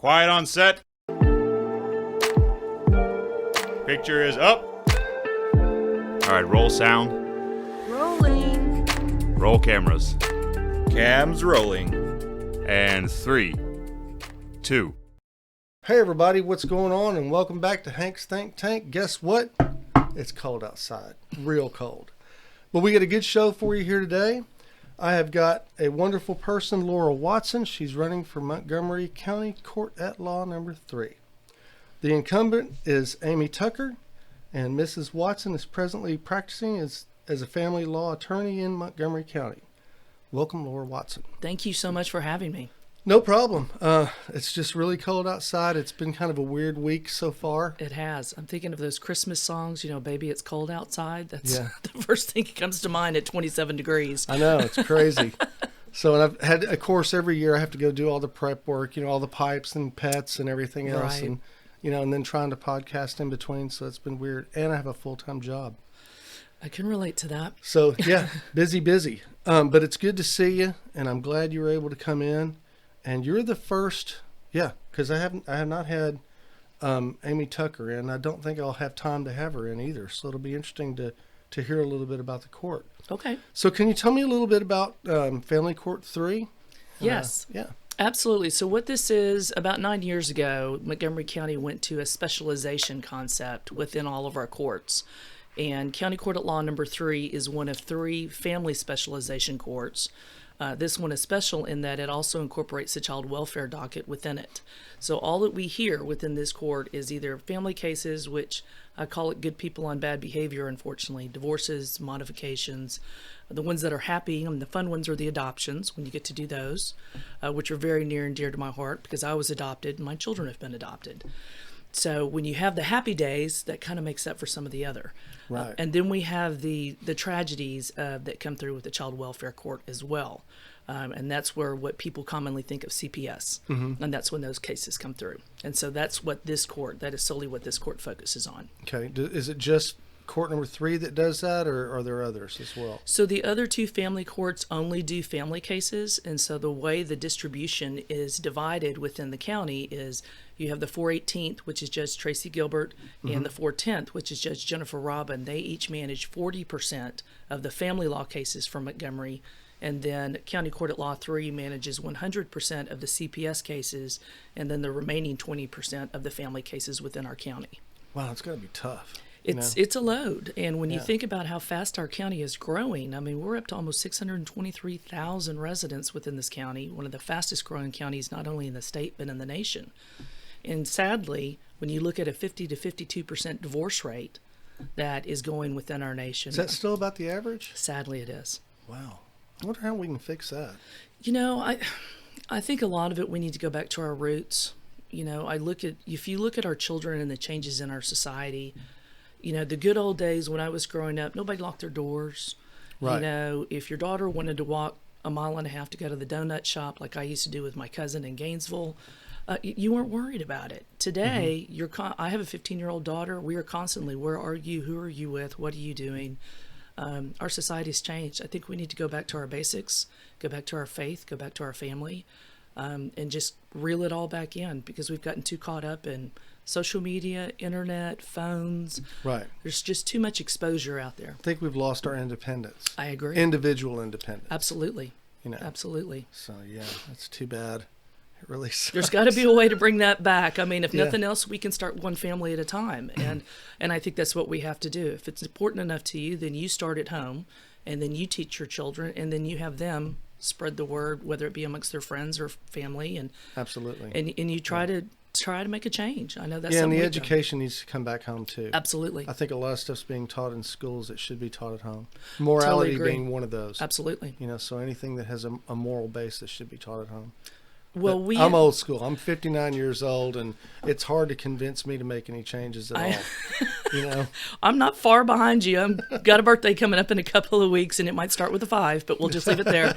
Quiet on set. Picture is up. All right, roll sound. Rolling. Roll cameras. Cams rolling. And 3, 2. Hey everybody, what's going on? And welcome back to Hank's Think Tank. Guess what? It's cold outside, real cold. But we got a good show for you here today. I have got a wonderful person, Laura Watson. She's running for Montgomery County Court at Law number 3. The incumbent is Amy Tucker, and Mrs. Watson is presently practicing as a family law attorney in Montgomery County. Welcome, Laura Watson. Thank you so much for having me. No problem. It's just really cold outside. It's been kind of a weird week so far. It has. I'm thinking of those Christmas songs, Baby, It's Cold Outside. That's Yeah. the first thing that comes to mind at 27 degrees. I know, it's crazy. So, and I've had, of course, every year I have to go do all the prep work, all the pipes and pets and everything else. Right. And, and then trying to podcast in between. So it's been weird. And I have a full-time job. I can relate to that. So, yeah, busy. But it's good to see you. And I'm glad you were able to come in. And you're the first, because I have not had Amy Tucker in. I don't think I'll have time to have her in either. So it'll be interesting to hear a little bit about the court. Okay. So can you tell me a little bit about Family Court 3? Yes. Yeah. Absolutely. So what this is, about 9 years ago, Montgomery County went to a specialization concept within all of our courts. And County Court at Law number 3 is one of 3 family specialization courts. This one is special in that it also incorporates the child welfare docket within it. So all that we hear within this court is either family cases, which I call it good people on bad behavior, unfortunately, divorces, modifications. The ones that are happy and the fun ones are the adoptions, when you get to do those, which are very near and dear to my heart because I was adopted and my children have been adopted. So when you have the happy days, that kind of makes up for some of the other. Right. And then we have the tragedies that come through with the child welfare court as well. And that's where what people commonly think of CPS. Mm-hmm. And that's when those cases come through. And so that is solely what this court focuses on. Okay. Is it just court number 3 that does that, or are there others as well? So the other 2 family courts only do family cases. And so the way the distribution is divided within the county is you have the 418th, which is Judge Tracy Gilbert, Mm-hmm. and the 410th, which is Judge Jennifer Robin. They each manage 40% of the family law cases for Montgomery. And then County Court at Law 3 manages 100% of the CPS cases, and then the remaining 20% of the family cases within our county. Wow, it's got to be tough. It's a load. And when you think about how fast our county is growing, I mean, we're up to almost 623,000 residents within this county, one of the fastest growing counties, not only in the state, but in the nation. And sadly, when you look at a 50 to 52% divorce rate that is going within our nation. Is that still about the average? Sadly, it is. Wow. I wonder how we can fix that. I think a lot of it, we need to go back to our roots. If you look at our children and the changes in our society, the good old days when I was growing up, nobody locked their doors. Right. If your daughter wanted to walk a mile and a half to go to the donut shop, like I used to do with my cousin in Gainesville, you weren't worried about it. Today, I have a 15-year-old daughter. We are constantly, where are you? Who are you with? What are you doing? Our society's changed. I think we need to go back to our basics, go back to our faith, go back to our family, and just reel it all back in because we've gotten too caught up in social media, internet, phones. Right. There's just too much exposure out there. I think we've lost our independence. I agree. Individual independence. Absolutely. Absolutely. So, yeah, that's too bad. It really sucks. There's got to be a way to bring that back. I mean, if nothing else, we can start one family at a time. And I think that's what we have to do. If it's important enough to you, then you start at home, and then you teach your children, and then you have them spread the word, whether it be amongst their friends or family. And absolutely. And you try to make a change. I know that's and something the education needs to come back home too. Absolutely. I think a lot of stuff's being taught in schools that should be taught at home. Morality Totally being one of those. Absolutely. So anything that has a moral basis should be taught at home. Well, I'm old school. I'm 59 years old, and it's hard to convince me to make any changes at all. I'm not far behind you. I've got a birthday coming up in a couple of weeks, and it might start with a 5, but we'll just leave it there.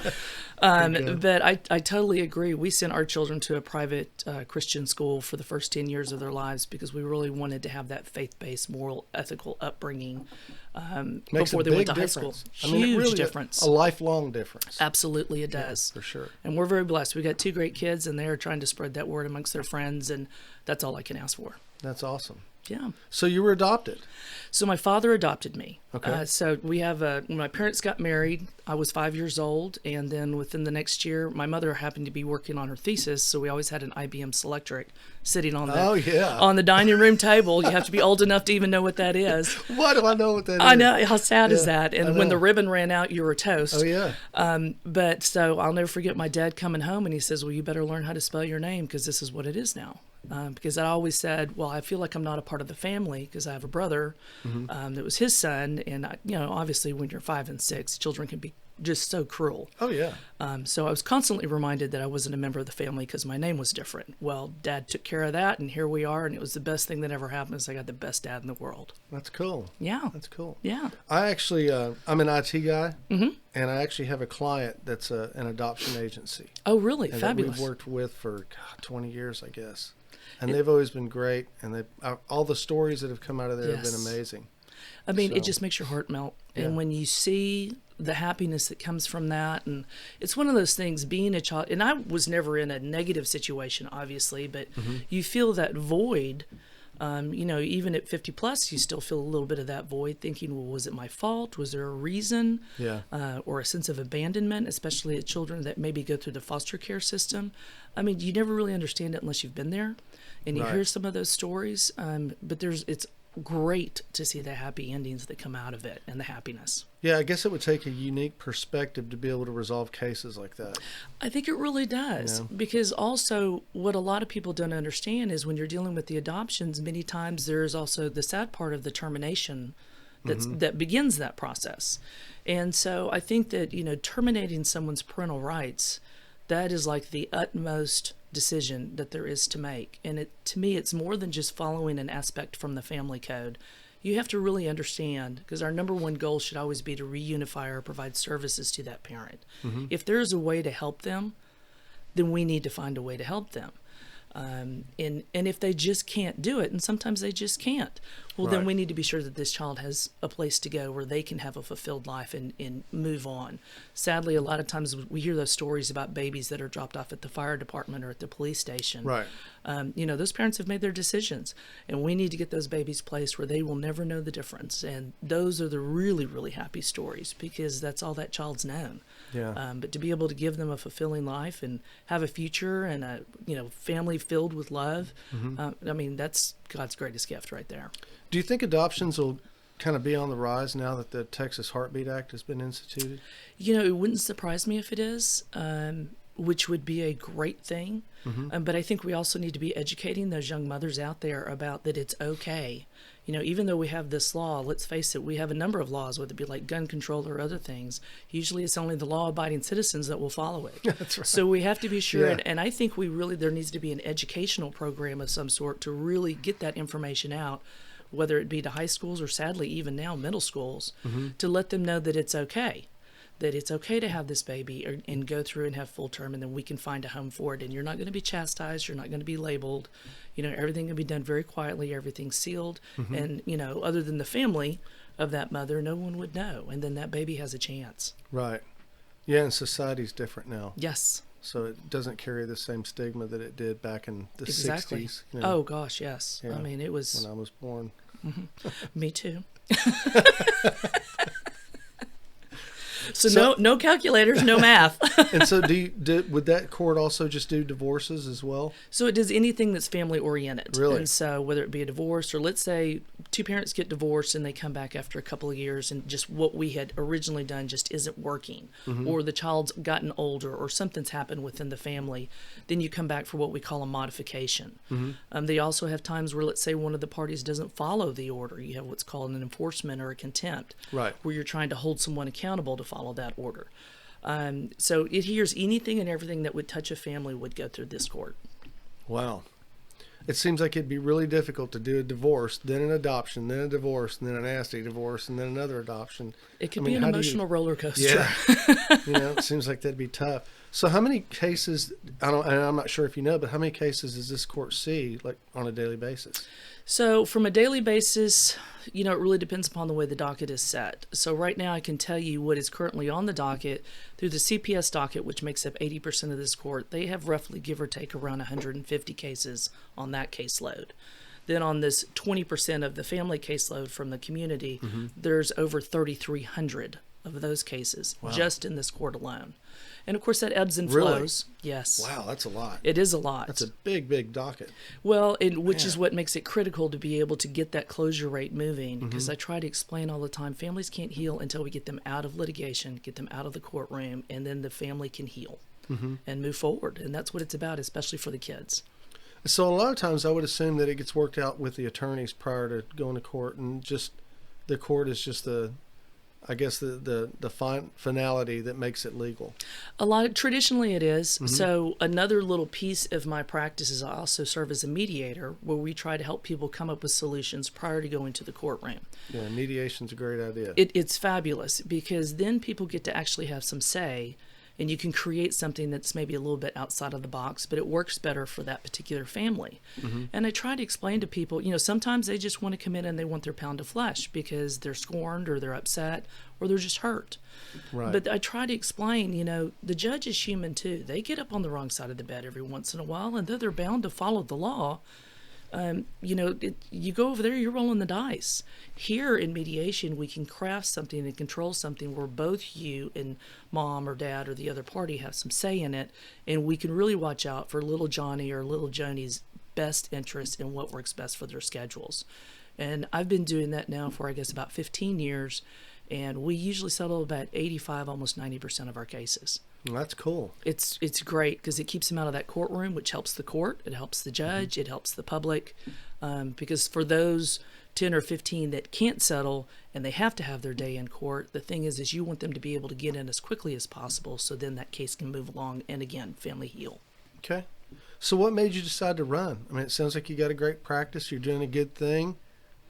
But I totally agree. We sent our children to a private Christian school for the first 10 years of their lives because we really wanted to have that faith-based, moral, ethical upbringing. Makes before a they went to big high school. difference. Huge really difference. A lifelong difference. Absolutely, it does. For sure. And we're very blessed. We got 2 great kids, and they are trying to spread that word amongst their friends, and that's all I can ask for. That's awesome. Yeah. So you were adopted. So my father adopted me. Okay. So we have when my parents got married, I was 5 years old, and then within the next year, my mother happened to be working on her thesis, so we always had an IBM Selectric sitting on the on the dining room table. You have to be old enough to even know what that is. Why do I know what that is? I know, how sad is that? And when the ribbon ran out, you were toast. Oh yeah. But so I'll never forget my dad coming home, and he says, "Well, you better learn how to spell your name because this is what it is now." Because I always said, well, I feel like I'm not a part of the family because I have a brother that was his son. And, obviously when you're 5 and 6, children can be just so cruel. Oh, yeah. So I was constantly reminded that I wasn't a member of the family because my name was different. Well, Dad took care of that, and here we are. And it was the best thing that ever happened is I got the best dad in the world. That's cool. Yeah. That's cool. Yeah. I actually, I'm an IT guy, and I actually have a client that's an adoption agency. Oh, really? And Fabulous. that we've worked with for 20 years, I guess. And they've always been great, and all the stories that have come out of there have been amazing. I mean, it just makes your heart melt. Yeah. And when you see the happiness that comes from that, and it's one of those things, being a child, and I was never in a negative situation, obviously, but you feel that void. Even at 50 plus, you still feel a little bit of that void, thinking, well, was it my fault? Was there a reason? Yeah. Or a sense of abandonment, especially at children that maybe go through the foster care system. I mean, you never really understand it unless you've been there, and you hear some of those stories. But it's great to see the happy endings that come out of it and the happiness. Yeah, I guess it would take a unique perspective to be able to resolve cases like that. I think it really does, because also what a lot of people don't understand is when you're dealing with the adoptions, many times there is also the sad part of the termination that begins that process. And so I think that, terminating someone's parental rights, that is like the utmost decision that there is to make. And to me, it's more than just following an aspect from the family code. You have to really understand, because our number one goal should always be to reunify or provide services to that parent. If there is a way to help them, then we need to find a way to help them. And if they just can't do it, and sometimes they just can't, well, then we need to be sure that this child has a place to go where they can have a fulfilled life and move on. Sadly, a lot of times we hear those stories about babies that are dropped off at the fire department or at the police station. Right. Those parents have made their decisions, and we need to get those babies placed where they will never know the difference. And those are the really, really happy stories, because that's all that child's known. Yeah. But to be able to give them a fulfilling life and have a future and a family filled with love, that's God's greatest gift right there. Do you think adoptions will kind of be on the rise now that the Texas Heartbeat Act has been instituted? It wouldn't surprise me if it is, which would be a great thing. But I think we also need to be educating those young mothers out there about that it's okay. Even though we have this law, let's face it, we have a number of laws, whether it be like gun control or other things. Usually it's only the law-abiding citizens that will follow it. That's right. So we have to be sure, and I think there needs to be an educational program of some sort to really get that information out, whether it be to high schools or sadly even now middle schools, to let them know that it's okay. That it's okay to have this baby and go through and have full term, and then we can find a home for it. And you're not going to be chastised. You're not going to be labeled. Everything can be done very quietly. Everything's sealed. And, other than the family of that mother, no one would know. And then that baby has a chance. Right. Yeah, and society's different now. Yes. So it doesn't carry the same stigma that it did back in the 60s. Oh, gosh, yes. Yeah, it was... when I was born. Me too. So no calculators, no math. And so would that court also just do divorces as well? So it does anything that's family oriented. Really? And so whether it be a divorce, or let's say two parents get divorced and they come back after a couple of years and just what we had originally done just isn't working, or the child's gotten older or something's happened within the family, then you come back for what we call a modification. They also have times where, let's say, one of the parties doesn't follow the order. You have what's called an enforcement or a contempt, right, where you're trying to hold someone accountable to follow that order. So it hears anything and everything that would touch a family would go through this court. Wow. It seems like it'd be really difficult to do a divorce, then an adoption, then a divorce, and then a nasty divorce, and then another adoption. It could be an emotional roller coaster. Yeah. It seems like that'd be tough. So how many cases, I'm not sure if you know, but how many cases does this court see, like, on a daily basis? So from a daily basis, it really depends upon the way the docket is set. So right now I can tell you what is currently on the docket through the CPS docket, which makes up 80% of this court. They have roughly, give or take, around 150 cases on that caseload. Then on this 20% of the family caseload from the community, there's over 3,300 of those cases just in this court alone. And of course that ebbs and flows. Really? Yes. Wow, that's a lot. It is a lot. That's a big, big docket. Well, which is what makes it critical to be able to get that closure rate moving. Because I try to explain all the time, families can't heal until we get them out of litigation, get them out of the courtroom, and then the family can heal and move forward. And that's what it's about, especially for the kids. So a lot of times I would assume that it gets worked out with the attorneys prior to going to court, and just the court is just the finality that makes it legal. Traditionally it is. So another little piece of my practice is I also serve as a mediator, where we try to help people come up with solutions prior to going to the courtroom. Yeah, mediation's a great idea. It's fabulous, because then people get to actually have some say, and you can create something that's maybe a little bit outside of the box, but it works better for that particular family. And I try to explain to people, sometimes they just want to come in and they want their pound of flesh because they're scorned or they're upset or they're just hurt. Right. But I try to explain, the judge is human too. They get up on the wrong side of the bed every once in a while, and though they're bound to follow the law, you go over there, you're rolling the dice. Here in mediation, we can craft something and control something where both you and mom or dad or the other party have some say in it, and we can really watch out for little Johnny or little Joni's best interest in what works best for their schedules. And I've been doing that now for, I guess, about 15 years, and we usually settle about 85, almost 90% of our cases. Well, that's cool. It's great because it keeps them out of that courtroom, which helps the court, it helps the judge, it helps the public, because for those 10 or 15 that can't settle and they have to have their day in court, the thing is you want them to be able to get in as quickly as possible so then that case can move along and, again, family heal. Okay. So what made you decide to run? I mean, it sounds like you got a great practice, you're doing a good thing.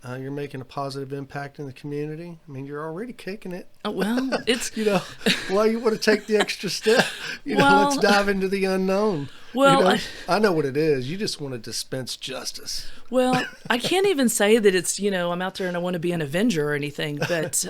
You're making a positive impact in the community. I mean, you're already kicking it. Oh, well, it's... Why you want to take the extra step? Let's dive into the unknown. Well, I know what it is. You just want to dispense justice. Well, I can't even say that it's, I'm out there and I want to be an avenger or anything. But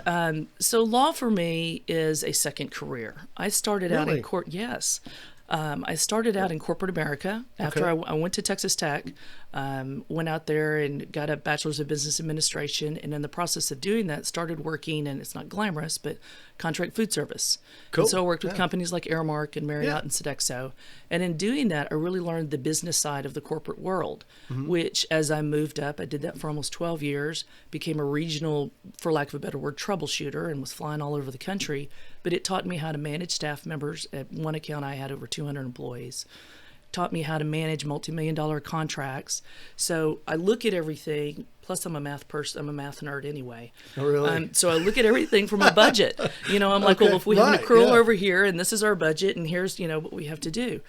so law for me is a second career. I started out in court. Yes. I started out in corporate America after I went to Texas Tech, went out there and got a bachelor's of business administration. And in the process of doing that, started working, and it's not glamorous, but contract food service. Cool. And so I worked with companies like Aramark and Marriott and Sodexo. And in doing that, I really learned the business side of the corporate world, which as I moved up, I did that for almost 12 years, became a regional, for lack of a better word, troubleshooter, and was flying all over the country. But it taught me how to manage staff members. At one account, I had over 200 employees. Taught me how to manage multi-million-dollar contracts. So I look at everything. Plus, I'm a math person. I'm a math nerd anyway. Oh, really? So I look at everything from a budget. I'm like, well, if we have an accrual over here, and this is our budget, and here's what we have to do.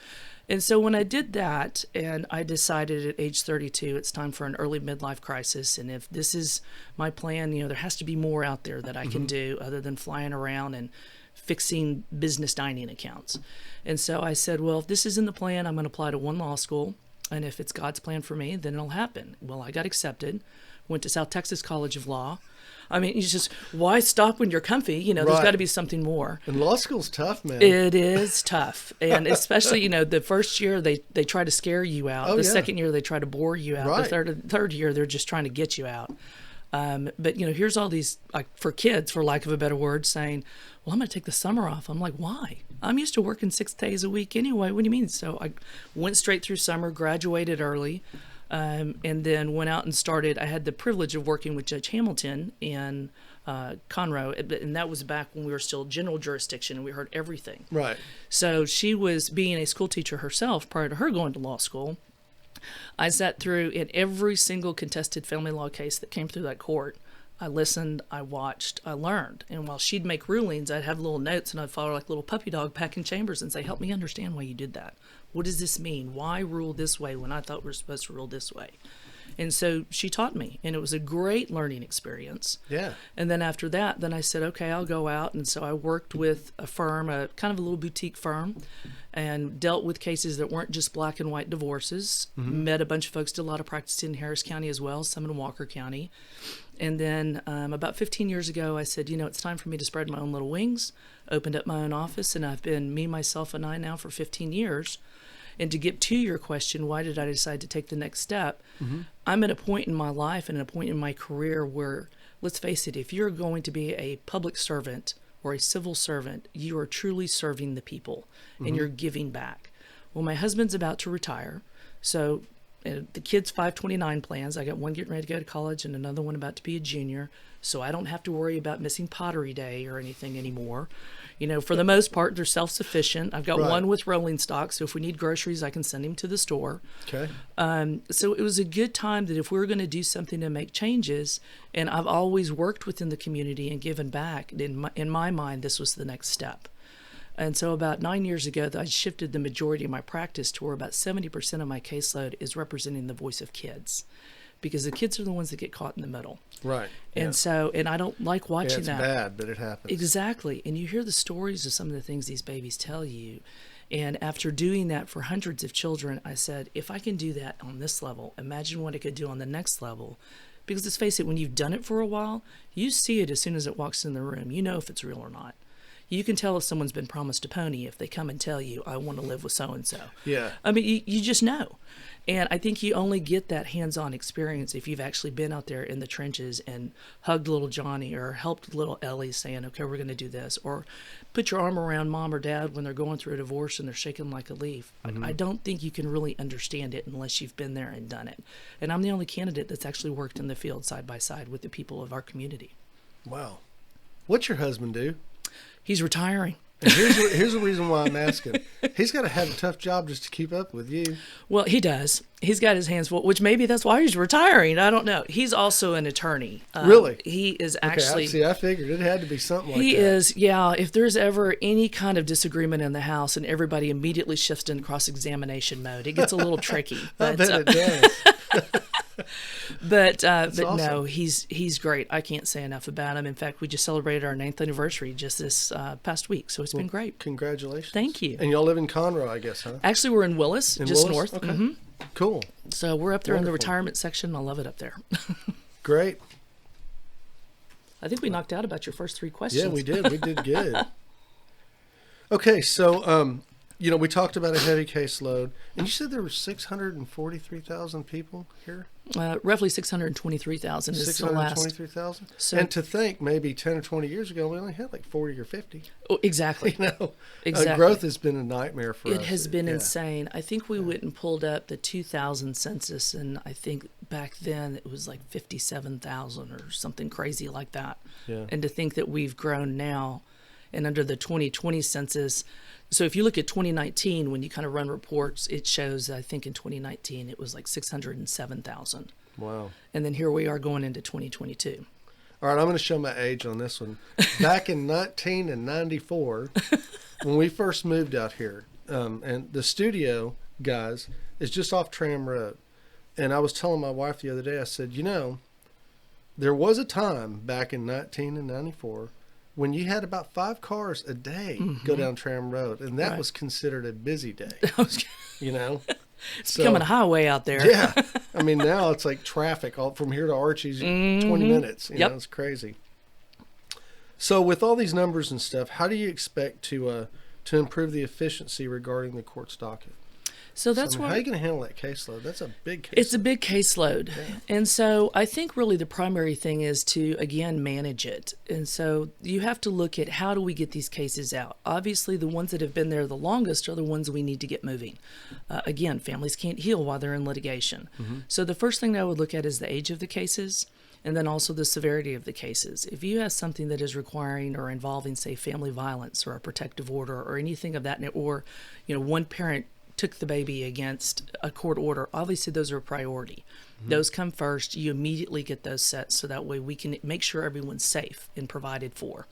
And so when I did that, and I decided at age 32, it's time for an early midlife crisis. And if this is my plan, there has to be more out there that I can do other than flying around and fixing business dining accounts. And so I said, well, if this is in the plan, I'm going to apply to one law school. And if it's God's plan for me, then it'll happen. Well, I got accepted, went to South Texas College of Law. I mean, it's just, why stop when you're comfy? There's got to be something more. And law school's tough, man. It is tough. And especially, the first year, they try to scare you out. Second year, they try to bore you out. Right. The third year, they're just trying to get you out. But, here's all these, like, for kids, for lack of a better word, saying, well, I'm going to take the summer off. I'm like, why? I'm used to working 6 days a week anyway. What do you mean? So I went straight through summer, graduated early, and then went out and started. I had the privilege of working with Judge Hamilton in Conroe, and that was back when we were still general jurisdiction and we heard everything. Right. So she was being a school teacher herself prior to her going to law school. I sat through in every single contested family law case that came through that court. I listened, I watched, I learned. And while she'd make rulings, I'd have little notes and I'd follow like little puppy dog packing chambers and say, help me understand why you did that. What does this mean? Why rule this way when I thought we were supposed to rule this way? And so she taught me, and it was a great learning experience. Yeah. And then after that, then I said, okay, I'll go out. And so I worked with a firm, a kind of a little boutique firm, and dealt with cases that weren't just black and white divorces. Met a bunch of folks, did a lot of practice in Harris County as well, some in Walker County. And then about 15 years ago, I said, it's time for me to spread my own little wings. Opened up my own office, and I've been me, myself, and I now for 15 years. And to get to your question, why did I decide to take the next step? I'm at a point in my life and at a point in my career where, let's face it, if you're going to be a public servant or a civil servant, you are truly serving the people and you're giving back. Well, my husband's about to retire, so the kids' 529 plans. I got one getting ready to go to college and another one about to be a junior, so I don't have to worry about missing Pottery Day or anything anymore. For the most part, they're self-sufficient. I've got one with rolling stock, so if we need groceries, I can send him to the store. Okay. So it was a good time that if we were going to do something to make changes, and I've always worked within the community and given back, in my mind, this was the next step. And so about 9 years ago, I shifted the majority of my practice to where about 70% of my caseload is representing the voice of kids, because the kids are the ones that get caught in the middle. Right. And so, and I don't like watching it's that. It's bad, but it happens. Exactly. And you hear the stories of some of the things these babies tell you. And after doing that for hundreds of children, I said, if I can do that on this level, imagine what I could do on the next level. Because let's face it, when you've done it for a while, you see it as soon as it walks in the room. You know if it's real or not. You can tell if someone's been promised a pony if they come and tell you, I want to live with so-and-so. Yeah. I mean, you just know. And I think you only get that hands-on experience if you've actually been out there in the trenches and hugged little Johnny or helped little Ellie saying, okay, we're going to do this. Or put your arm around mom or dad when they're going through a divorce and they're shaking like a leaf. I don't think you can really understand it unless you've been there and done it. And I'm the only candidate that's actually worked in the field side by side with the people of our community. Wow. What's your husband do? He's retiring. And here's the reason why I'm asking. He's got to have a tough job just to keep up with you. Well, he does. He's got his hands full, which maybe that's why he's retiring. I don't know. He's also an attorney. Really? He is actually. Okay, I figured it had to be something like that. He is, yeah. If there's ever any kind of disagreement in the house and everybody immediately shifts into cross-examination mode, it gets a little tricky. I bet it does. But awesome. No, he's great. I can't say enough about him. In fact, we just celebrated our 9th anniversary just this past week, so it's been great. Congratulations. Thank you. And y'all live in Conroe, I guess, huh? Actually, we're in Willis, just Willis? north. Okay. Cool. So we're up there in the Wonderful. retirement section. I love it up there. Great. I think we knocked out about your first 3 questions. Yeah, we did. We did good. Okay, so we talked about a heavy caseload, and you said there were 643,000 people here. Roughly 623,000 is the last. 623,000. So, and to think maybe 10 or 20 years ago we only had like 40 or 50. Oh, exactly. Exactly. Growth has been a nightmare for us. It has been insane. I think we went and pulled up the 2000 census, and I think back then it was like 57,000 or something crazy like that. Yeah. And to think that we've grown now, and under the 2020 census. So if you look at 2019, when you kind of run reports, it shows, I think in 2019, it was like 607,000. Wow. And then here we are going into 2022. All right, I'm going to show my age on this one. Back in 1994, when we first moved out here, and the studio, guys, is just off Tram Road. And I was telling my wife the other day, I said, there was a time back in 1994 when you had about 5 cars a day go down Tram Road, and that was considered a busy day. It's becoming a highway out there. Yeah. I mean, now it's like traffic all from here to Archie's, 20 minutes. You know, it's crazy. So with all these numbers and stuff, how do you expect to improve the efficiency regarding the court's docket? So that's how are you going to handle that caseload? That's a big caseload. It's a big caseload. Yeah. And so I think really the primary thing is to, again, manage it. And so you have to look at how do we get these cases out? Obviously, the ones that have been there the longest are the ones we need to get moving. Again, families can't heal while they're in litigation. So the first thing that I would look at is the age of the cases, and then also the severity of the cases. If you have something that is requiring or involving, say, family violence or a protective order or anything of that, or one parent took the baby against a court order, obviously those are a priority. Those come first. You immediately get those set so that way we can make sure everyone's safe and provided for.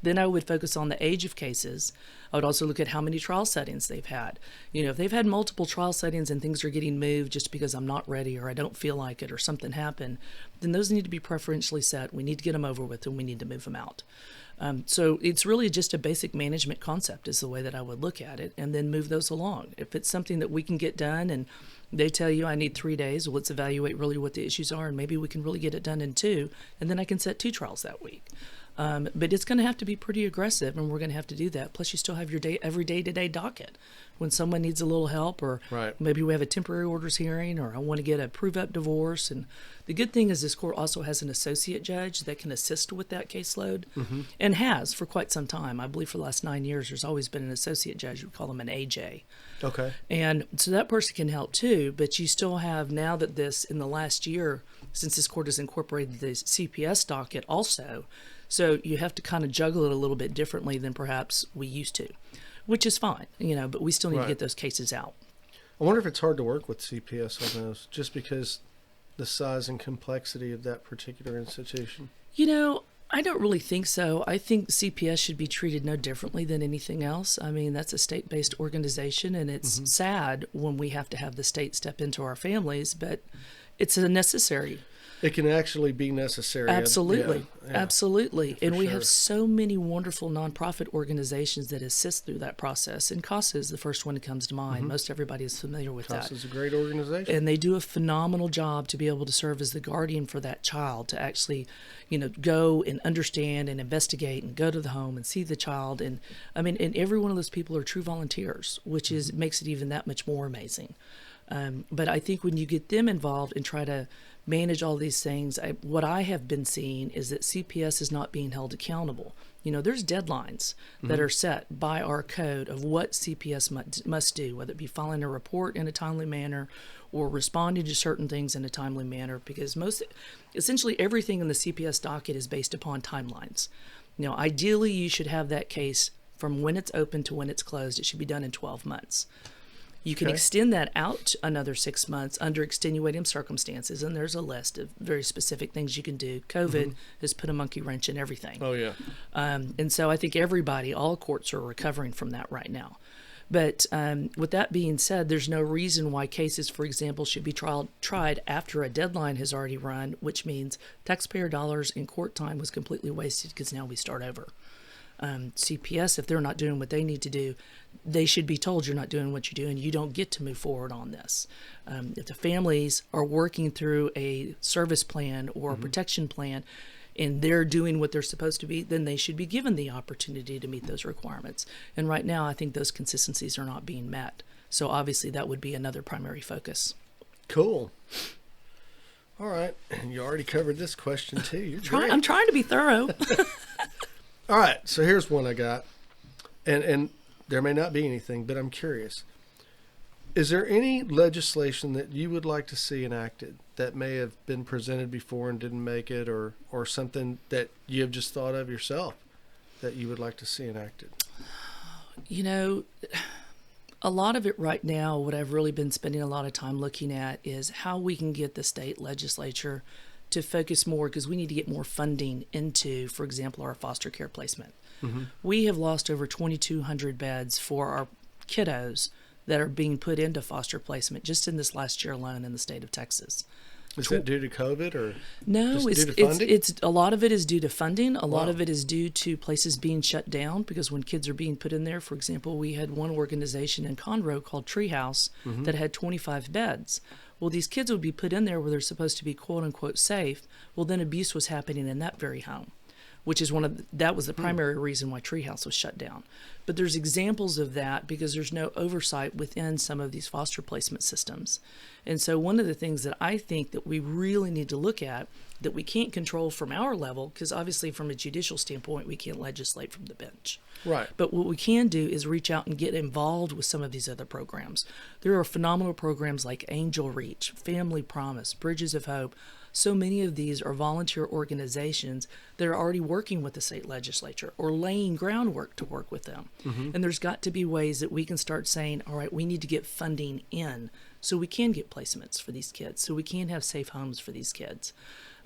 Then I would focus on the age of cases. I would also look at how many trial settings they've had. If they've had multiple trial settings and things are getting moved just because I'm not ready or I don't feel like it or something happened, then those need to be preferentially set. We need to get them over with and we need to move them out. So it's really just a basic management concept is the way that I would look at it, and then move those along. If it's something that we can get done and they tell you I need 3 days, well, let's evaluate really what the issues are, and maybe we can really get it done in 2, and then I can set 2 trials that week. But it's going to have to be pretty aggressive, and we're going to have to do that. Plus, you still have your every day-to-day docket. When someone needs a little help, or maybe we have a temporary orders hearing, or I want to get a prove-up divorce. And the good thing is this court also has an associate judge that can assist with that caseload, and has for quite some time. I believe for the last 9 years, there's always been an associate judge. We call them an AJ. Okay. And so that person can help too, but you still have, now that this, in the last year, since this court has incorporated the CPS docket also, so you have to kind of juggle it a little bit differently than perhaps we used to, which is fine, but we still need to get those cases out. I wonder if it's hard to work with CPS on those, just because the size and complexity of that particular institution. I don't really think so. I think CPS should be treated no differently than anything else. I mean, that's a state-based organization, and it's sad when we have to have the state step into our families, but it's a necessary. It can actually be necessary. Absolutely. Yeah, absolutely. And we sure. have so many wonderful nonprofit organizations that assist through that process. And CASA is the first one that comes to mind. Most everybody is familiar with that. CASA is a great organization. And they do a phenomenal job to be able to serve as the guardian for that child, to actually, go and understand and investigate and go to the home and see the child. And and every one of those people are true volunteers, which makes it even that much more amazing. But I think when you get them involved and try to manage all these things, what I have been seeing is that CPS is not being held accountable. There's deadlines that are set by our code of what CPS must do, whether it be filing a report in a timely manner or responding to certain things in a timely manner, because essentially everything in the CPS docket is based upon timelines. Ideally, you should have that case from when it's open to when it's closed. It should be done in 12 months. You can extend that out another 6 months under extenuating circumstances, and there's a list of very specific things you can do. COVID has put a monkey wrench in everything. Oh, yeah. And so I think all courts are recovering from that right now. But with that being said, there's no reason why cases, for example, should be tried after a deadline has already run, which means taxpayer dollars and court time was completely wasted because now we start over. CPS, if they're not doing what they need to do, they should be told you're not doing what you're doing. You don't get to move forward on this. If the families are working through a service plan or a protection plan and they're doing what they're supposed to be, then they should be given the opportunity to meet those requirements. And right now, I think those consistencies are not being met. So obviously, that would be another primary focus. Cool. All right. And you already covered this question, too. I'm trying to be thorough. All right, so here's one I got, and there may not be anything, but I'm curious. Is there any legislation that you would like to see enacted that may have been presented before and didn't make it, or something that you have just thought of yourself that you would like to see enacted? A lot of it right now, what I've really been spending a lot of time looking at is how we can get the state legislature to focus more, because we need to get more funding into, for example, our foster care placement. We have lost over 2,200 beds for our kiddos that are being put into foster placement just in this last year alone in the state of Texas. Is that due to COVID or no? Just due to funding? It's a lot of it is due to funding. A lot of it is due to places being shut down, because when kids are being put in there, for example, we had one organization in Conroe called Treehouse that had 25 beds. Well, these kids would be put in there where they're supposed to be quote unquote safe. Well, then abuse was happening in that very home, which is that was the primary reason why Treehouse was shut down. But there's examples of that because there's no oversight within some of these foster placement systems. And so one of the things that I think that we really need to look at, that we can't control from our level, because obviously from a judicial standpoint, we can't legislate from the bench. Right. But what we can do is reach out and get involved with some of these other programs. There are phenomenal programs like Angel Reach, Family Promise, Bridges of Hope. So many of these are volunteer organizations that are already working with the state legislature or laying groundwork to work with them. And there's got to be ways that we can start saying, all right, we need to get funding in so we can get placements for these kids, so we can have safe homes for these kids.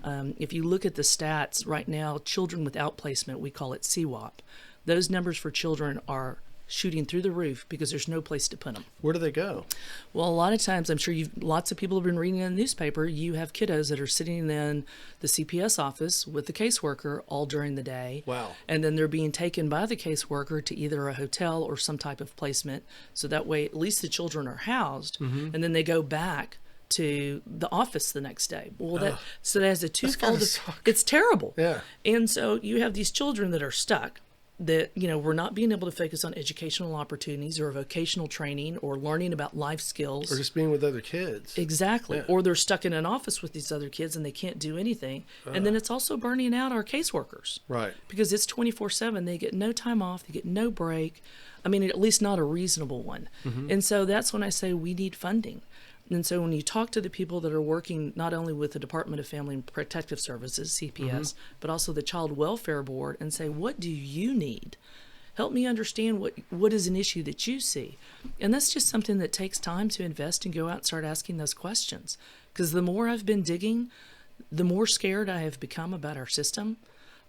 If you look at the stats right now, children without placement, we call it CWAP. Those numbers for children are shooting through the roof because there's no place to put them. Where do they go? Well, a lot of times, I'm sure lots of people have been reading in the newspaper, you have kiddos that are sitting in the CPS office with the caseworker all during the day. Wow. And then they're being taken by the caseworker to either a hotel or some type of placement. So that way, at least the children are housed. And then they go back to the office the next day. Well, so that has a twofold. It's terrible. Yeah. And so you have these children that are stuck, that, we're not being able to focus on educational opportunities or vocational training or learning about life skills. Or just being with other kids. Exactly. Yeah. Or they're stuck in an office with these other kids and they can't do anything. And then it's also burning out our caseworkers. Right. Because it's 24/7. They get no time off. They get no break. I mean, at least not a reasonable one. And so that's when I say we need funding. And so when you talk to the people that are working not only with the Department of Family and Protective Services, CPS, but also the Child Welfare Board, and say, what do you need? Help me understand what is an issue that you see. And that's just something that takes time to invest and go out and start asking those questions. Because the more I've been digging, the more scared I have become about our system.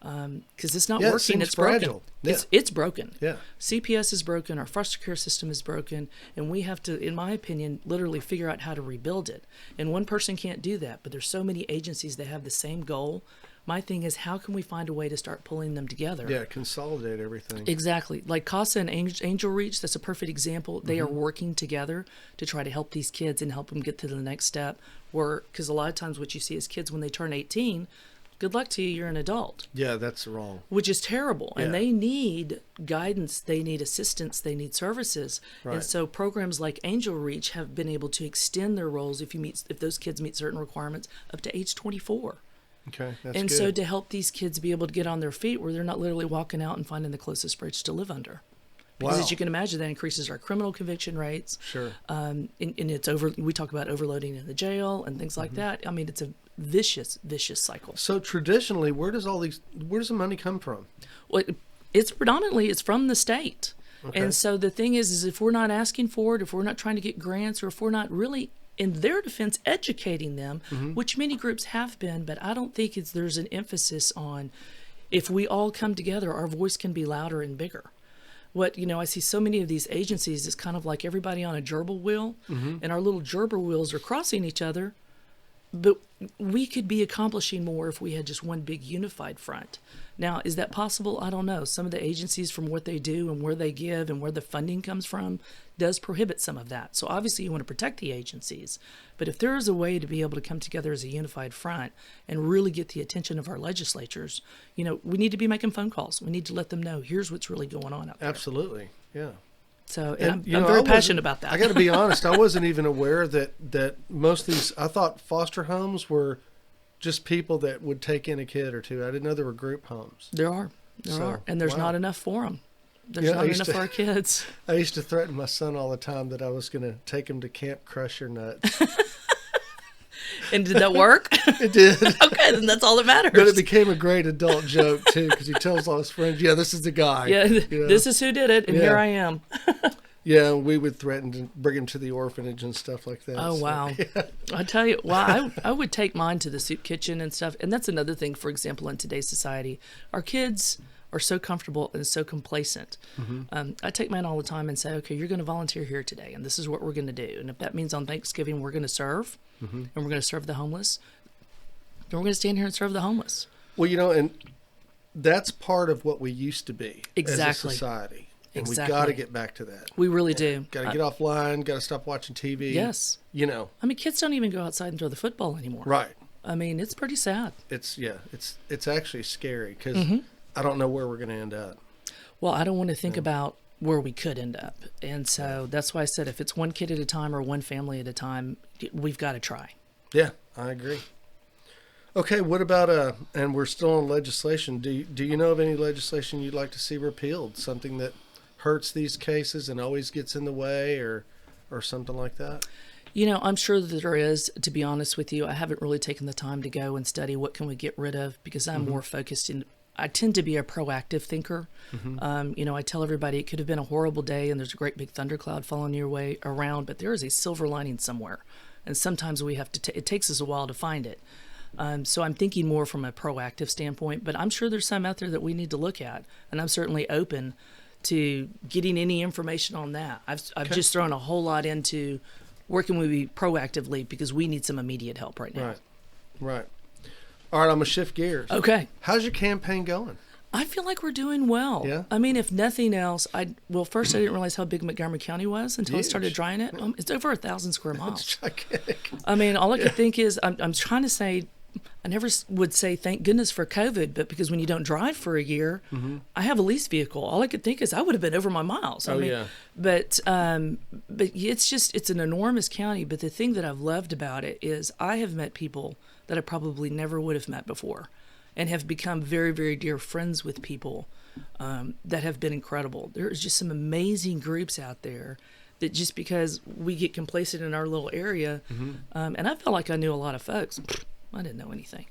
Because it's not working. It's fragile. Broken. It's broken. Yeah. CPS is broken. Our foster care system is broken. And we have to, in my opinion, literally figure out how to rebuild it. And one person can't do that. But there's so many agencies that have the same goal. My thing is, how can we find a way to start pulling them together? Yeah, consolidate everything. Exactly. Like CASA and Angel Reach, that's a perfect example. They are working together to try to help these kids and help them get to the next step. Because a lot of times what you see is kids when they turn 18, good luck to you, you're an adult. Yeah, that's wrong. Which is terrible. Yeah. And they need guidance, they need assistance, they need services. Right. And so programs like Angel Reach have been able to extend their roles if those kids meet certain requirements up to age 24. Okay, that's and good. so to help these kids be able to get on their feet where they're not literally walking out and finding the closest bridge to live under. Because as you can imagine, that increases our criminal conviction rates. Sure. And it's we talk about overloading in the jail and things like that. I mean, it's a vicious cycle. So traditionally, where does the money come from? Well, it's from the state. Okay. And so the thing is if we're not asking for it, if we're not trying to get grants, or if we're not really, in their defense, educating them, which many groups have been, but I don't think there's an emphasis on, if we all come together, our voice can be louder and bigger. I see so many of these agencies, it's kind of like everybody on a gerbil wheel, and our little gerbil wheels are crossing each other, but we could be accomplishing more if we had just one big unified front. Now, is that possible? I don't know. Some of the agencies, from what they do and where they give and where the funding comes from, does prohibit some of that. So obviously you want to protect the agencies. But if there is a way to be able to come together as a unified front and really get the attention of our legislatures, we need to be making phone calls. We need to let them know, here's what's really going on out there. Absolutely, yeah. So I'm very passionate about that. I got to be honest, I wasn't even aware that most of these, I thought foster homes were just people that would take in a kid or two. I didn't know there were group homes. There are. And there's not enough for them. There's not enough for our kids. I used to threaten my son all the time that I was going to take him to Camp Crusher Nuts. And did that work? It did. Okay, then that's all that matters. But it became a great adult joke, too, because he tells all his friends, yeah, this is the guy. Yeah, this is who did it, and here I am. Yeah, we would threaten to bring him to the orphanage and stuff like that. Oh, wow. Yeah. I tell you, I would take mine to the soup kitchen and stuff. And that's another thing, for example, in today's society. Our kids are so comfortable and so complacent. I take mine all the time and say, okay, you're going to volunteer here today, and this is what we're going to do. And if that means on Thanksgiving we're going to serve, and we're going to serve the homeless, then we're going to stand here and serve the homeless. Well, and that's part of what we used to be as a society. And we got to get back to that. We really do. Got to get offline, got to stop watching TV. Yes. I mean, kids don't even go outside and throw the football anymore. Right. I mean, it's pretty sad. It's actually scary because I don't know where we're going to end up. Well, I don't want to think about where we could end up. And so that's why I said if it's one kid at a time or one family at a time, we've got to try. Yeah, I agree. Okay, what about, and we're still on legislation. Do you know of any legislation you'd like to see repealed? Something that hurts these cases and always gets in the way or something like that? I'm sure that there is, to be honest with you. I haven't really taken the time to go and study what can we get rid of because I'm more focused I tend to be a proactive thinker. I tell everybody it could have been a horrible day and there's a great big thundercloud following your way around, but there is a silver lining somewhere. And sometimes we have to, it takes us a while to find it. So I'm thinking more from a proactive standpoint, but I'm sure there's some out there that we need to look at. And I'm certainly open to getting any information on that. I've just thrown a whole lot into working with you proactively because we need some immediate help right now. Right. All right, I'm going to shift gears. Okay. How's your campaign going? I feel like we're doing well. Yeah? I mean, if nothing else, first I didn't realize how big Montgomery County was until I started Huge. drying it. It's over 1,000 square miles. It's gigantic. I mean, all I could think is, I'm trying to say, I never would say thank goodness for COVID, but because when you don't drive for a year, I have a lease vehicle. All I could think is I would have been over my miles. But it's an enormous county. But the thing that I've loved about it is I have met people that I probably never would have met before, and have become very, very dear friends with people that have been incredible. There's just some amazing groups out there that just because we get complacent in our little area, and I felt like I knew a lot of folks. I didn't know anything.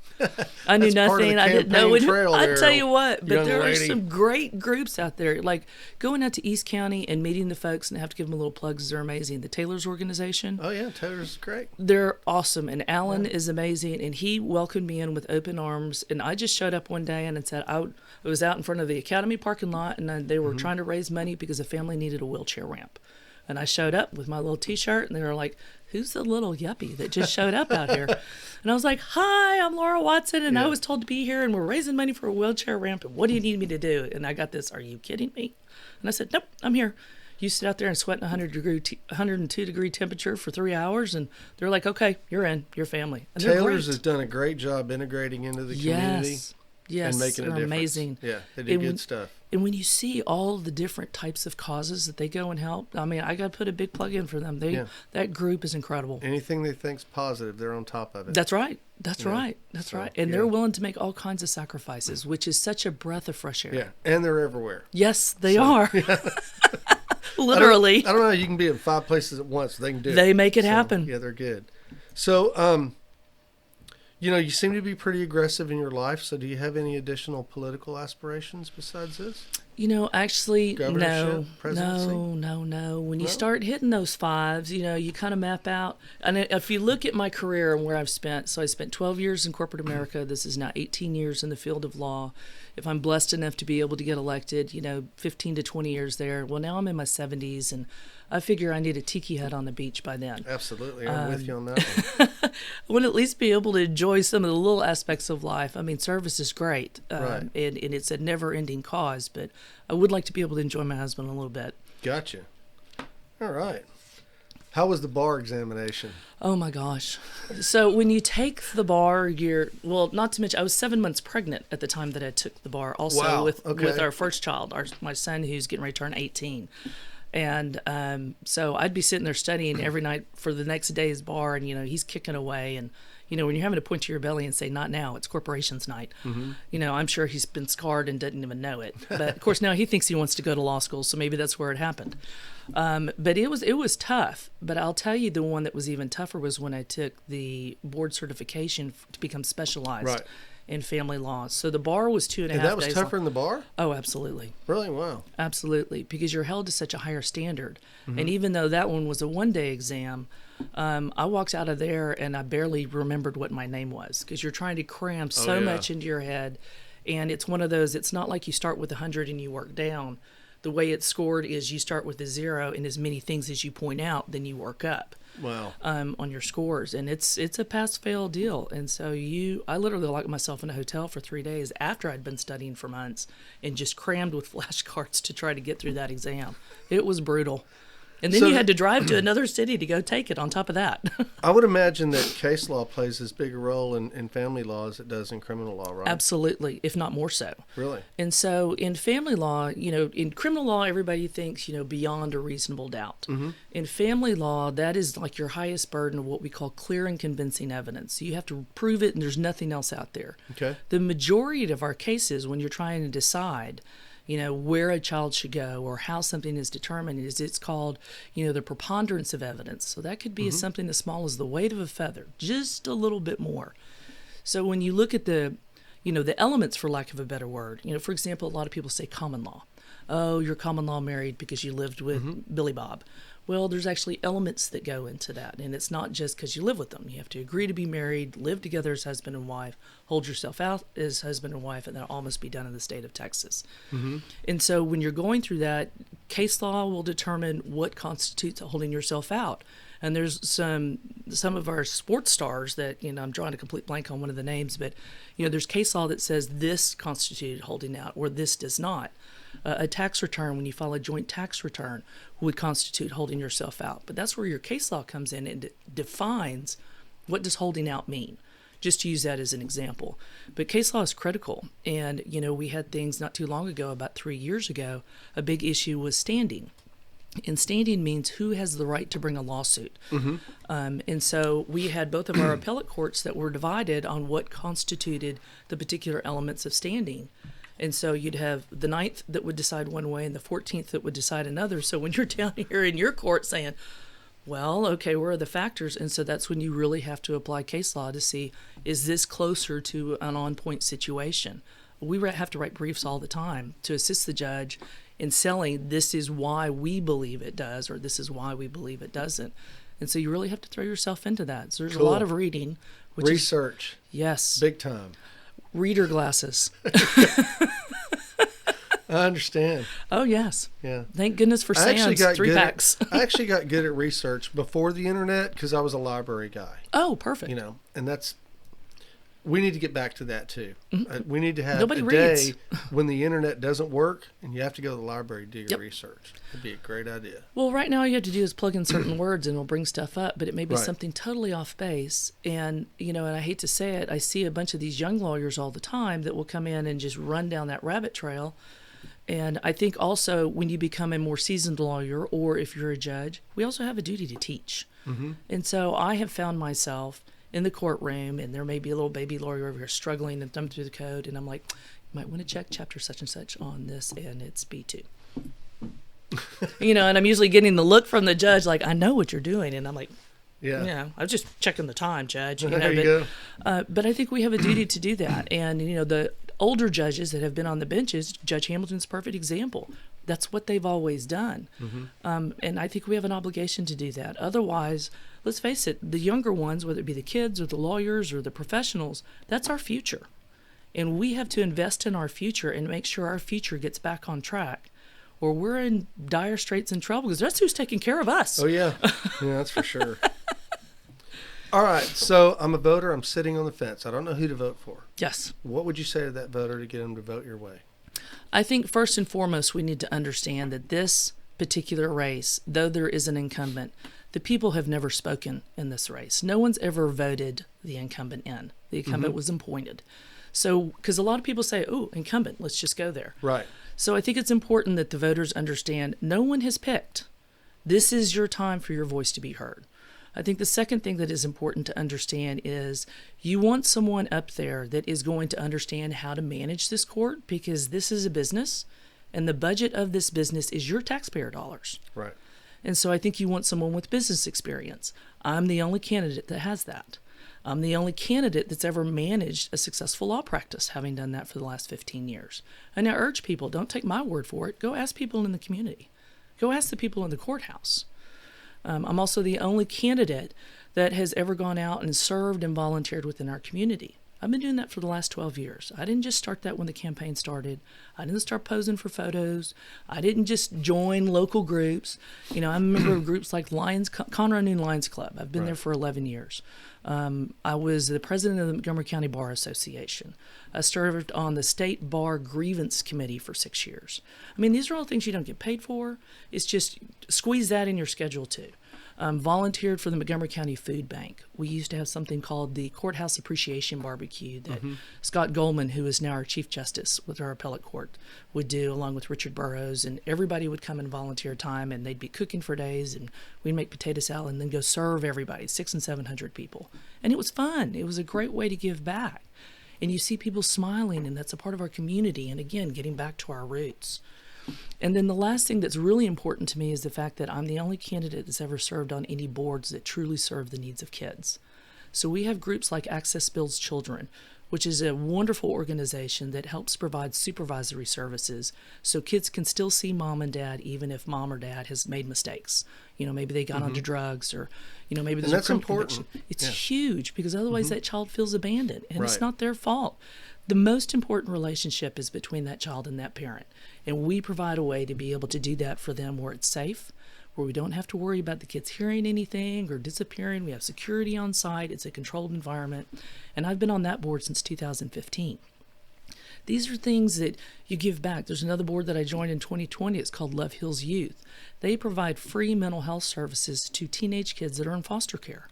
I knew nothing. I didn't know anything. I tell you what, but there are some great groups out there. Like going out to East County and meeting the folks, and I have to give them a little plugs. They're amazing. The Taylor's organization. Oh yeah, Taylor's great. They're awesome, and Alan is amazing, and he welcomed me in with open arms. And I just showed up one day and said I was out in front of the Academy parking lot, and they were trying to raise money because a family needed a wheelchair ramp. And I showed up with my little T-shirt, and they were like, "Who's the little yuppie that just showed up out here?" And I was like, "Hi, I'm Laura Watson, and I was told to be here, and we're raising money for a wheelchair ramp. And what do you need me to do?" And I got this. Are you kidding me? And I said, "Nope, I'm here." You sit out there and sweat in 102-degree temperature for 3 hours, and they're like, "Okay, you're in. Your family." And Taylor's has done a great job integrating into the community. Yes, and making a difference. Amazing. Yeah, they do good stuff. And when you see all the different types of causes that they go and help, I mean, I got to put a big plug in for them. That group is incredible. Anything they think's positive, they're on top of it. That's right. That's right. And they're willing to make all kinds of sacrifices, which is such a breath of fresh air. Yeah, and they're everywhere. Yes, they are. Literally. I don't know. You can be in 5 places at once. They can do it. They make it happen. Yeah, they're good. So, you seem to be pretty aggressive in your life. So do you have any additional political aspirations besides this? Actually, Governorship, presidency? No. When you start hitting those 5s, you kind of map out. And if you look at my career and where I've spent, so I spent 12 years in corporate America. This is now 18 years in the field of law. If I'm blessed enough to be able to get elected, 15 to 20 years there. Well, now I'm in my 70s, and I figure I need a tiki hut on the beach by then. Absolutely. I'm with you on that one. I want to at least be able to enjoy some of the little aspects of life. I mean, service is great, and it's a never-ending cause, but I would like to be able to enjoy my husband a little bit. Gotcha. All right. How was the bar examination? Oh, my gosh. So when you take the bar, not to mention, I was 7 months pregnant at the time that I took the bar, also with our first child, my son, who's getting ready to turn 18. And so I'd be sitting there studying every night for the next day's bar, and, he's kicking away. And, when you're having to point to your belly and say, "Not now, it's corporations night," I'm sure he's been scarred and doesn't even know it. But, of course, now he thinks he wants to go to law school, so maybe that's where it happened. But it was tough. But I'll tell you, the one that was even tougher was when I took the board certification to become specialized in family law. So the bar was 2.5 days. And that was tougher than the bar? Oh, absolutely. Really? Wow. Absolutely, because you're held to such a higher standard. And even though that one was a one-day exam, I walked out of there and I barely remembered what my name was, because you're trying to cram so much into your head. And it's one of those, it's not like you start with 100 and you work down. The way it's scored is you start with a 0, and as many things as you point out, then you work up. Wow. On your scores, and it's a pass-fail deal. And so I literally locked myself in a hotel for 3 days after I'd been studying for months, and just crammed with flashcards to try to get through that exam. It was brutal. And then you had to drive to another city to go take it on top of that. I would imagine that case law plays as big a role in family law as it does in criminal law, right? Absolutely, if not more so. Really? And so in family law, in criminal law, everybody thinks, beyond a reasonable doubt. In family law, that is like your highest burden of what we call clear and convincing evidence. So you have to prove it, and there's nothing else out there. Okay. The majority of our cases, when you're trying to decide where a child should go or how something is determined, it's called, the preponderance of evidence. So that could be something as small as the weight of a feather, just a little bit more. So when you look at the the elements, for lack of a better word. For example, a lot of people say common law. Oh, you're common law married because you lived with Billy Bob. Well, there's actually elements that go into that. And it's not just because you live with them. You have to agree to be married, live together as husband and wife, hold yourself out as husband and wife, and that all must be done in the state of Texas. And so when you're going through that, case law will determine what constitutes holding yourself out. And there's some of our sports stars that, I'm drawing a complete blank on one of the names, but, there's case law that says this constituted holding out or this does not. A tax return, when you file a joint tax return, would constitute holding yourself out. But that's where your case law comes in and defines what does holding out mean. Just to use that as an example. But case law is critical. And, we had things not too long ago, about 3 years ago, a big issue was standing. And standing means who has the right to bring a lawsuit. And so we had both of our appellate courts that were divided on what constituted the particular elements of standing. And so you'd have the 9th that would decide one way and the 14th that would decide another. So when you're down here in your court saying, well, okay, where are the factors? And so that's when you really have to apply case law to see, is this closer to an on-point situation? We have to write briefs all the time to assist the judge in selling, this is why we believe it does, or this is why we believe it doesn't. And so you really have to throw yourself into that. So there's a lot of reading. Research. Yes. Big time. Reader glasses. I understand. Oh, yes. Yeah. Thank goodness for Sam's 3-packs. I actually got good at research before the internet because I was a library guy. Oh, perfect. And we need to get back to that too. We need to have Nobody a reads. day when the internet doesn't work and you have to go to the library to do your research. It'd be a great idea. Well, right now all you have to do is plug in certain words and it'll bring stuff up, but it may be Right. something totally off base. And, and I hate to say it, I see a bunch of these young lawyers all the time that will come in and just run down that rabbit trail. And I think also when you become a more seasoned lawyer, or if you're a judge, we also have a duty to teach. And so I have found myself in the courtroom, and there may be a little baby lawyer over here struggling and thumbing through the code, and I'm like, you might want to check chapter such and such on this, and it's B2. And I'm usually getting the look from the judge like, I know what you're doing, and I'm like, I was just checking the time, Judge. There you go. But I think we have a duty to do that. And, the older judges that have been on the benches, Judge Hamilton's a perfect example. That's what they've always done. And I think we have an obligation to do that. Otherwise, let's face it, the younger ones, whether it be the kids or the lawyers or the professionals, that's our future. And we have to invest in our future and make sure our future gets back on track, or we're in dire straits and trouble because that's who's taking care of us. Oh, yeah. Yeah, that's for sure. All right. So I'm a voter. I'm sitting on the fence. I don't know who to vote for. Yes. What would you say to that voter to get them to vote your way? I think first and foremost, we need to understand that this particular race, though there is an incumbent, the people have never spoken in this race. No one's ever voted the incumbent in. The incumbent was appointed. So, because a lot of people say, oh, incumbent, let's just go there. Right. So I think it's important that the voters understand no one has picked. This is your time for your voice to be heard. I think the second thing that is important to understand is you want someone up there that is going to understand how to manage this court, because this is a business and the budget of this business is your taxpayer dollars. Right. And so I think you want someone with business experience. I'm the only candidate that has that. I'm the only candidate that's ever managed a successful law practice, having done that for the last 15 years. And I urge people, don't take my word for it. Go ask people in the community. Go ask the people in the courthouse. I'm also the only candidate that has ever gone out and served and volunteered within our community. I've been doing that for the last 12 years. I didn't just start that when the campaign started. I didn't start posing for photos. I didn't just join local groups. I'm a member of groups like Conroe Noon Lions Club. I've been there for 11 years. I was the president of the Montgomery County Bar Association. I served on the State Bar Grievance Committee for 6 years. I mean, these are all things you don't get paid for. It's just squeeze that in your schedule too. Volunteered for the Montgomery County Food Bank. We used to have something called the Courthouse Appreciation Barbecue that Scott Goldman, who is now our Chief Justice with our appellate court, would do along with Richard Burroughs, and everybody would come and volunteer time, and they'd be cooking for days, and we'd make potato salad and then go serve everybody, 600 and 700 people. And it was fun. It was a great way to give back. And you see people smiling, and that's a part of our community, and again, getting back to our roots. And then the last thing that's really important to me is the fact that I'm the only candidate that's ever served on any boards that truly serve the needs of kids. So we have groups like Access Builds Children, which is a wonderful organization that helps provide supervisory services so kids can still see mom and dad even if mom or dad has made mistakes. Maybe they got onto drugs, or, maybe there's And that's a criminal important. conviction. It's Yeah. huge, because otherwise that child feels abandoned, and it's Right. not their fault. The most important relationship is between that child and that parent. And we provide a way to be able to do that for them where it's safe, where we don't have to worry about the kids hearing anything or disappearing. We have security on site. It's a controlled environment. And I've been on that board since 2015. These are things that you give back. There's another board that I joined in 2020. It's called Love Heals Youth. They provide free mental health services to teenage kids that are in foster care,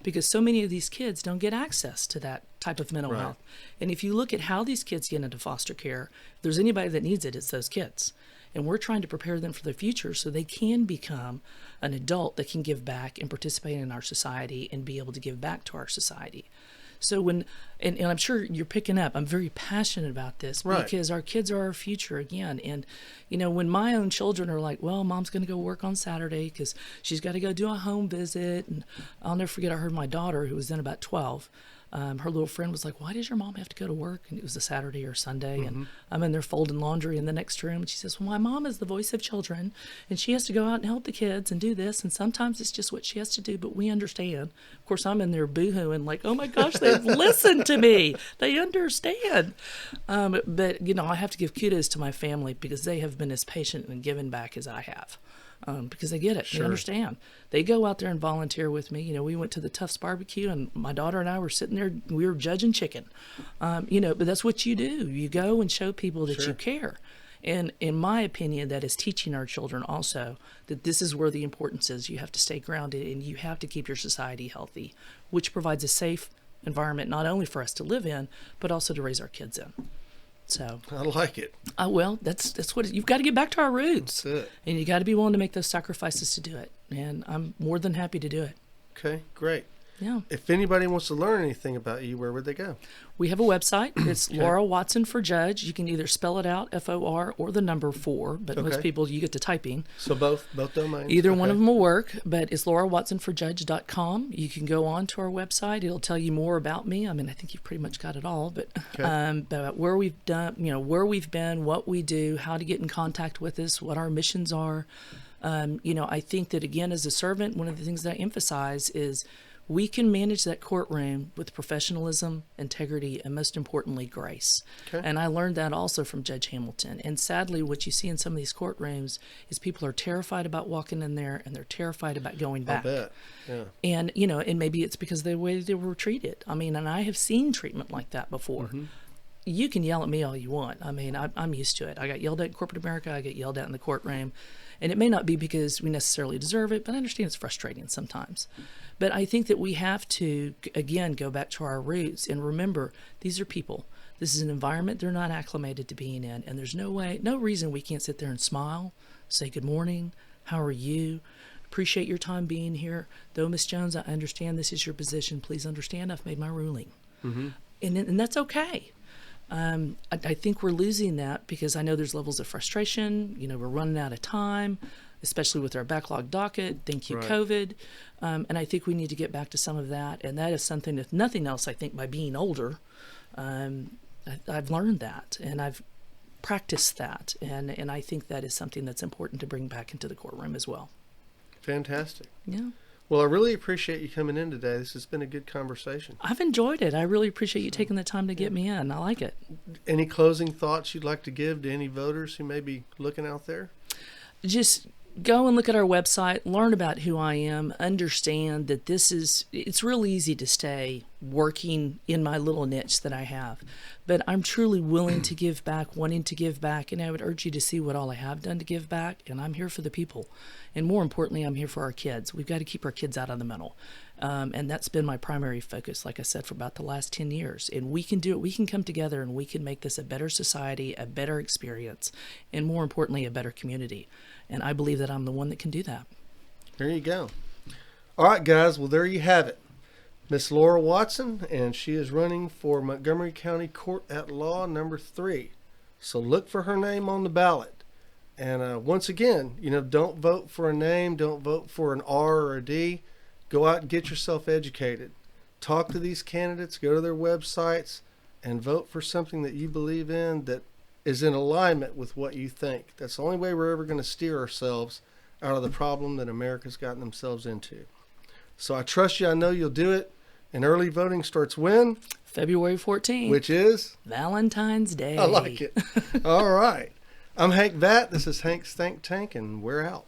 because so many of these kids don't get access to that type of mental Right. health. And if you look at how these kids get into foster care, if there's anybody that needs it, it's those kids. And we're trying to prepare them for the future so they can become an adult that can give back and participate in our society and be able to give back to our society. So and I'm sure you're picking up, I'm very passionate about this, Right. because our kids are our future again. And, when my own children are like, well, mom's going to go work on Saturday because she's got to go do a home visit. And I'll never forget, I heard my daughter, who was then about 12, her little friend was like, why does your mom have to go to work? And it was a Saturday or Sunday. And I'm in there folding laundry in the next room. And she says, well, my mom is the voice of children, and she has to go out and help the kids and do this. And sometimes it's just what she has to do, but we understand. Of course, I'm in there boohooing like, oh my gosh, they've listened to me. They understand. But, I have to give kudos to my family, because they have been as patient and given back as I have. Because they get it. Sure. They understand. They go out there and volunteer with me. We went to the Tufts barbecue, and my daughter and I were sitting there. We were judging chicken. But that's what you do. You go and show people that Sure. you care. And in my opinion, that is teaching our children also that this is where the importance is. You have to stay grounded, and you have to keep your society healthy, which provides a safe environment not only for us to live in, but also to raise our kids in. So, I like it. well, that's what you've got to get back to our roots, That's it. and you got to be willing to make those sacrifices to do it. And I'm more than happy to do it. Okay, great. Yeah. If anybody wants to learn anything about you, where would they go? We have a website. It's Laura Watson for Judge. You can either spell it out, FOR, or the number 4, but most Okay. people, you get to typing. So both domains? Either one Okay. of them will work, but it's laurawatsonforjudge.com. You can go on to our website. It'll tell you more about me. I think you've pretty much got it all, but about where we've done, where we've been, what we do, how to get in contact with us, what our missions are. I think that, again, as a servant, one of the things that I emphasize is we can manage that courtroom with professionalism, integrity, and most importantly, grace. Okay. And I learned that also from Judge Hamilton. And sadly, what you see in some of these courtrooms is people are terrified about walking in there, and they're terrified about going back. I bet. Yeah. And, and maybe it's because of the way they were treated. And I have seen treatment like that before. You can yell at me all you want. I'm used to it. I got yelled at in corporate America. I get yelled at in the courtroom. And it may not be because we necessarily deserve it, but I understand it's frustrating sometimes. But I think that we have to, again, go back to our roots and remember these are people. This is an environment they're not acclimated to being in. And there's no reason we can't sit there and smile, say good morning, how are you? Appreciate your time being here. Though, Miss Jones, I understand this is your position. Please understand I've made my ruling. And that's okay. I think we're losing that because I know there's levels of frustration. We're running out of time, especially with our backlog docket. Thank you, Right. COVID. And I think we need to get back to some of that. And that is something, if nothing else, I think by being older, I've learned that and I've practiced that. And I think that is something that's important to bring back into the courtroom as well. Fantastic. Yeah. Well, I really appreciate you coming in today. This has been a good conversation. I've enjoyed it. I really appreciate you taking the time to get me in. I like it. Any closing thoughts you'd like to give to any voters who may be looking out there? Just go and look at our website, learn about who I am, understand that it's real easy to stay working in my little niche that I have. But I'm truly willing to give back, wanting to give back, and I would urge you to see what all I have done to give back, and I'm here for the people. And more importantly, I'm here for our kids. We've got to keep our kids out of the middle. And that's been my primary focus, like I said, for about the last 10 years. And we can do it. We can come together and we can make this a better society, a better experience, and more importantly, a better community. And I believe that I'm the one that can do that. There you go. All right, guys. Well, there you have it. Miss Laura Watson, and she is running for Montgomery County Court at Law number 3. So look for her name on the ballot. And once again, don't vote for a name. Don't vote for an R or a D. Go out and get yourself educated. Talk to these candidates. Go to their websites and vote for something that you believe in that is in alignment with what you think. That's the only way we're ever going to steer ourselves out of the problem that America's gotten themselves into. So I trust you. I know you'll do it. And early voting starts when? February 14th. Which is? Valentine's Day. I like it. All right. I'm Hank Vatt. This is Hank's Think Tank, and we're out.